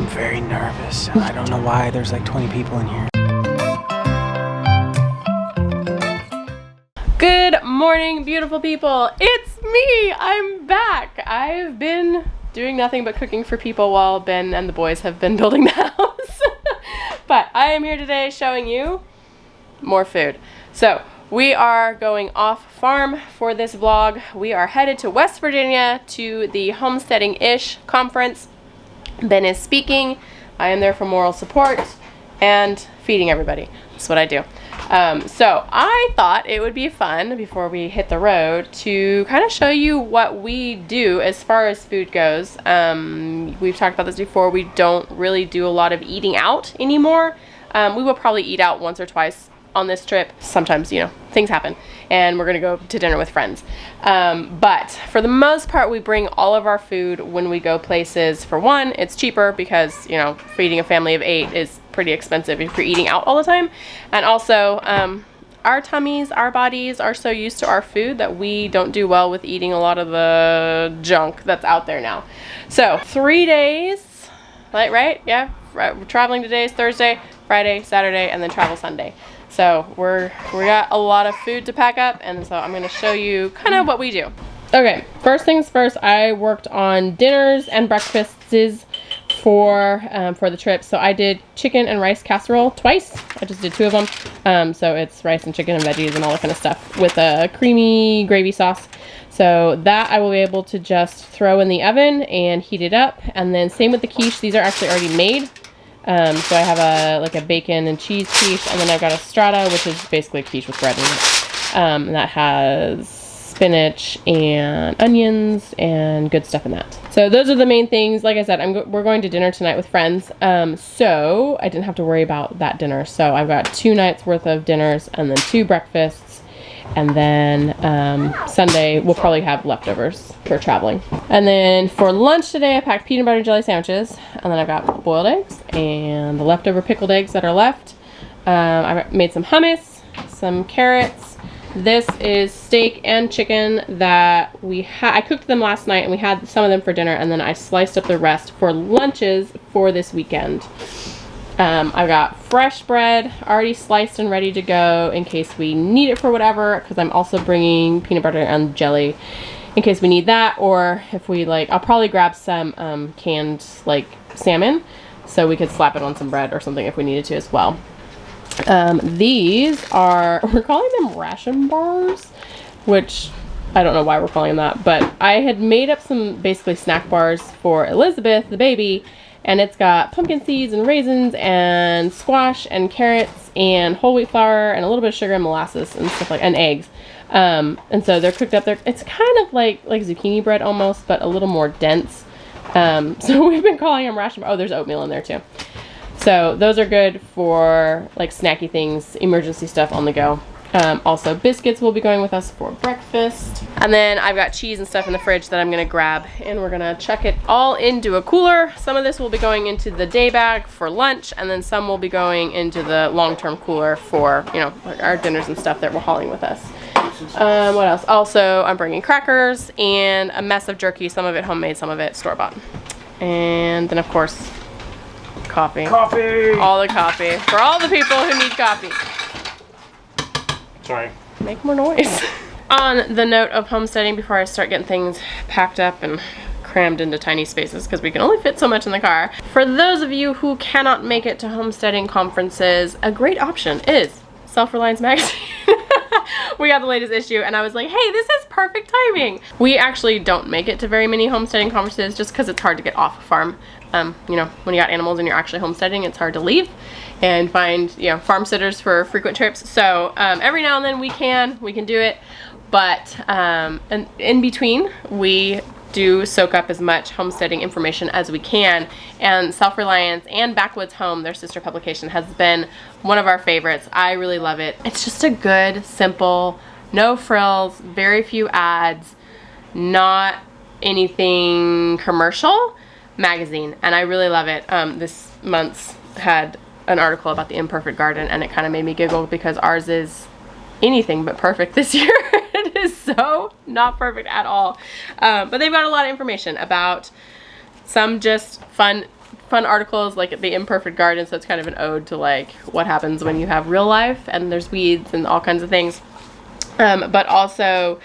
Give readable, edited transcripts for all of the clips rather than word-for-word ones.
very nervous. I don't know why. There's like 20 people in here. Good morning, beautiful people. It's me. I'm back. I've been doing nothing but cooking for people while Ben and the boys have been building the house. But I am here today showing you more food. So we are going off farm for this vlog. We are headed to West Virginia to the Homesteading-Ish conference. Ben is speaking. I am there for moral support and feeding everybody. That's what I do. So I thought it would be fun before we hit the road to kind of show you what we do as far as food goes. We've talked about this before. We don't really do a lot of eating out anymore. We will probably eat out once or twice on this trip. Sometimes, you know, things happen and we're gonna go to dinner with friends. But for the most part, we bring all of our food when we go places. For one, it's cheaper because, you know, feeding a family of 8 is pretty expensive if you're eating out all the time. And also, our tummies, our bodies are so used to our food that we don't do well with eating a lot of the junk that's out there now. So 3 days, right? Yeah, we're traveling today is Thursday, Friday, Saturday, and then travel Sunday. So we got a lot of food to pack up, and so I'm gonna show you kind of what we do. Okay, first things first, I worked on dinners and breakfasts for the trip. So I did chicken and rice casserole twice. I just did 2 of them. So it's rice and chicken and veggies and all that kind of stuff with a creamy gravy sauce. So that I will be able to just throw in the oven and heat it up. And then same with the quiche. These are actually already made. So I have a bacon and cheese quiche, and then I've got a strata, which is basically a quiche with bread in it. And that has spinach and onions and good stuff in that. So those are the main things. Like I said, we're going to dinner tonight with friends. So I didn't have to worry about that dinner. So I've got 2 nights worth of dinners and then 2 breakfasts. And then Sunday we'll probably have leftovers for traveling. And then for lunch today, I packed peanut butter and jelly sandwiches. And then I've got boiled eggs and the leftover pickled eggs that are left. I made some hummus, some carrots. This is steak and chicken that I cooked them last night, and we had some of them for dinner, and then I sliced up the rest for lunches for this weekend. I've got fresh bread already sliced and ready to go in case we need it for whatever, because I'm also bringing peanut butter and jelly in case we need that, or if we I'll probably grab some canned salmon so we could slap it on some bread or something if we needed to as well. These are, we're calling them ration bars, which I don't know why we're calling them that, but I had made up some basically snack bars for Elizabeth, the baby, and it's got pumpkin seeds and raisins and squash and carrots and whole wheat flour and a little bit of sugar and molasses and stuff and eggs. And so they're cooked up there. It's kind of like zucchini bread almost, but a little more dense. So we've been calling them ration bars. Oh, there's oatmeal in there too. So those are good for snacky things, emergency stuff on the go. Also biscuits will be going with us for breakfast. And then I've got cheese and stuff in the fridge that I'm gonna grab, and we're gonna chuck it all into a cooler. Some of this will be going into the day bag for lunch, and then some will be going into the long-term cooler for, you know, our dinners and stuff that we're hauling with us. What else? Also, I'm bringing crackers and a mess of jerky, some of it homemade, some of it store-bought. And then of course, coffee. All the coffee. For all the people who need coffee. Sorry. Make more noise. On the note of homesteading, before I start getting things packed up and crammed into tiny spaces, because we can only fit so much in the car. For those of you who cannot make it to homesteading conferences, a great option is Self-Reliance magazine. We got the latest issue, and I was like, hey, this is perfect timing. We actually don't make it to very many homesteading conferences just because it's hard to get off a farm. You know, when you got animals and you're actually homesteading, it's hard to leave and find, you know, farm sitters for frequent trips. So every now and then we can do it, but and in between we do soak up as much homesteading information as we can. And Self-Reliance and Backwoods Home, their sister publication, has been one of our favorites. I really love it. It's just a good, simple, no frills, very few ads, not anything commercial magazine, and I really love it. This month's had an article about the imperfect garden, and it kind of made me giggle because ours is anything but perfect this year. It is so not perfect at all. But they've got a lot of information about some just fun fun articles like The Imperfect Garden, so it's kind of an ode to like what happens when you have real life and there's weeds and all kinds of things. But also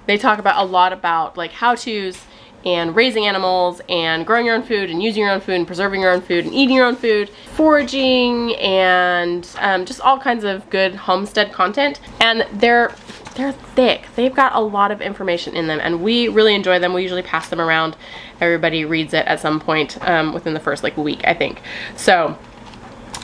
they talk about a lot about like how-tos and raising animals and growing your own food and using your own food and preserving your own food and eating your own food, foraging, and just all kinds of good homestead content. And they're thick. They've got a lot of information in them and we really enjoy them. We usually pass them around. Everybody reads it at some point within the first like week, I think. So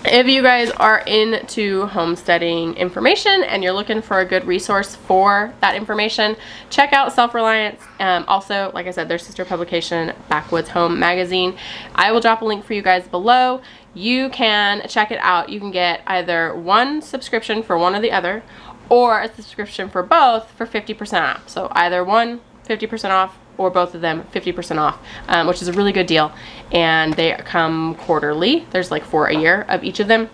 if you guys are into homesteading information and you're looking for a good resource for that information, check out Self-Reliance. Also, like I said, their sister publication, Backwoods Home Magazine. I will drop a link for you guys below. You can check it out. You can get either one subscription for one or the other, or a subscription for both for 50% off. So either one, 50% off, or both of them 50% off, which is a really good deal. And they come quarterly. There's like 4 a year of each of them.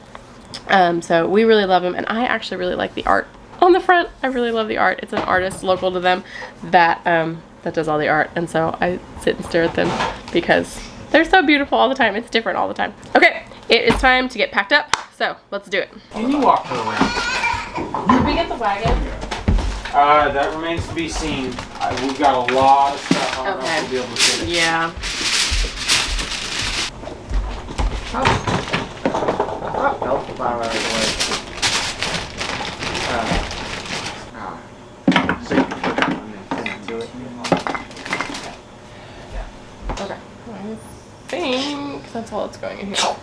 So we really love them, and I actually really like the art on the front. I really love the art. It's an artist local to them that that does all the art, and so I sit and stare at them because they're so beautiful all the time. It's different all the time. Okay, it is time to get packed up, so let's do it. Can you walk her around? Did we get the wagon? That remains to be seen. We've got a lot of stuff. I don't know if we'll be able to fit it. Yeah. Help the plow out of the way. So you can put it on and into it. Okay. I think that's all that's going in here.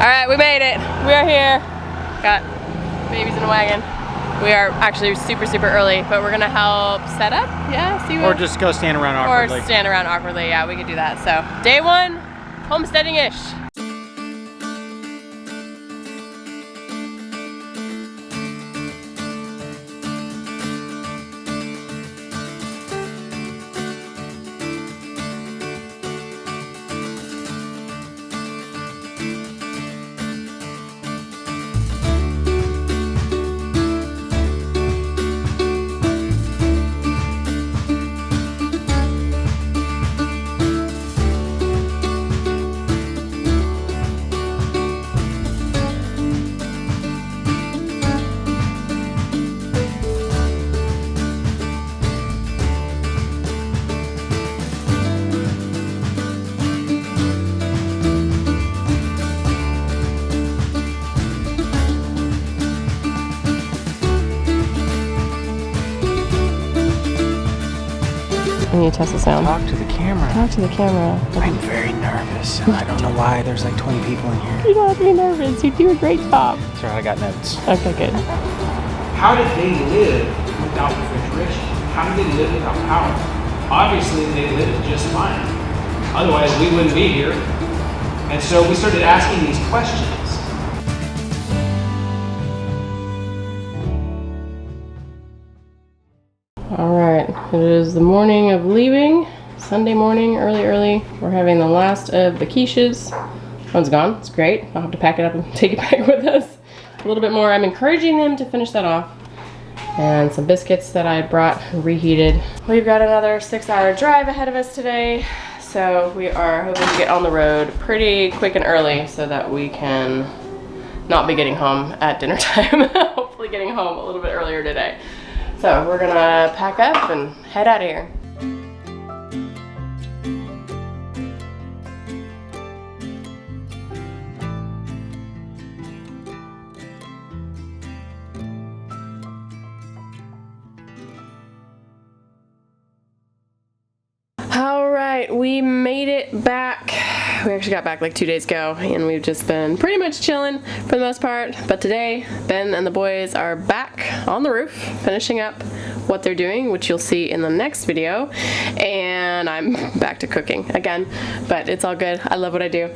Alright, we made it. We are here. Got babies in a wagon. We are actually super early, but we're gonna help set up. Yeah, see what? Or just go stand around awkwardly. Or stand around awkwardly, yeah, we could do that. So, day one, homesteading-ish. I need to test the sound. Talk to the camera. Talk to the camera. I'm very nervous. I don't know why. There's like 20 people in here. You don't have to be nervous. You do a great job. Sorry, I got notes. Okay, good. how did they live without refrigeration? How did they live without power? Obviously, they lived just fine. Otherwise, we wouldn't be here. And so we started asking these questions. All right, it is the morning of leaving. Sunday morning, early. We're having the last of the quiches. One's gone, it's great. I'll have to pack it up and take it back with us. A little bit more. I'm encouraging them to finish that off. And some biscuits that I brought reheated. We've got another 6-hour drive ahead of us today. So we are hoping to get on the road pretty quick and early so that we can not be getting home at dinner time. Hopefully getting home a little bit earlier today. So we're gonna pack up and head out of here. All right, we made it back. We actually got back like 2 days ago, and we've just been pretty much chilling for the most part. But today, Ben and the boys are back on the roof, finishing up what they're doing, which you'll see in the next video. And I'm back to cooking again, but it's all good. I love what I do.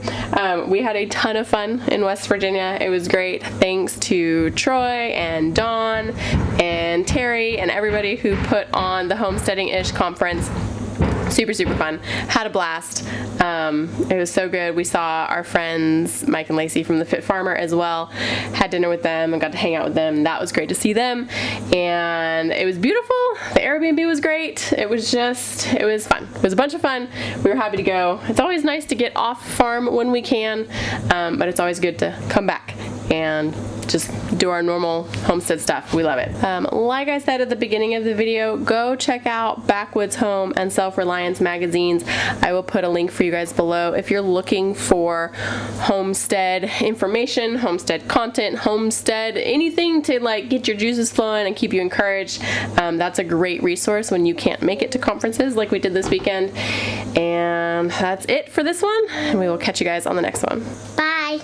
We had a ton of fun in West Virginia. It was great. Thanks to Troy and Dawn and Terry and everybody who put on the Homesteading-Ish conference. Super fun. Had a blast. It was so good. We saw our friends Mike and Lacey from the Fit Farmer as well. Had dinner with them and got to hang out with them. That was great to see them. And it was beautiful. The Airbnb was great. It was fun. It was a bunch of fun. We were happy to go. It's always nice to get off farm when we can, but it's always good to come back and just do our normal homestead stuff. We love it. Like I said at the beginning of the video, go check out Backwoods Home and Self-Reliance magazines. I will put a link for you guys below if you're looking for homestead information, homestead content, homestead, anything to like get your juices flowing and keep you encouraged. That's a great resource when you can't make it to conferences like we did this weekend. And that's it for this one, and we will catch you guys on the next one. Bye.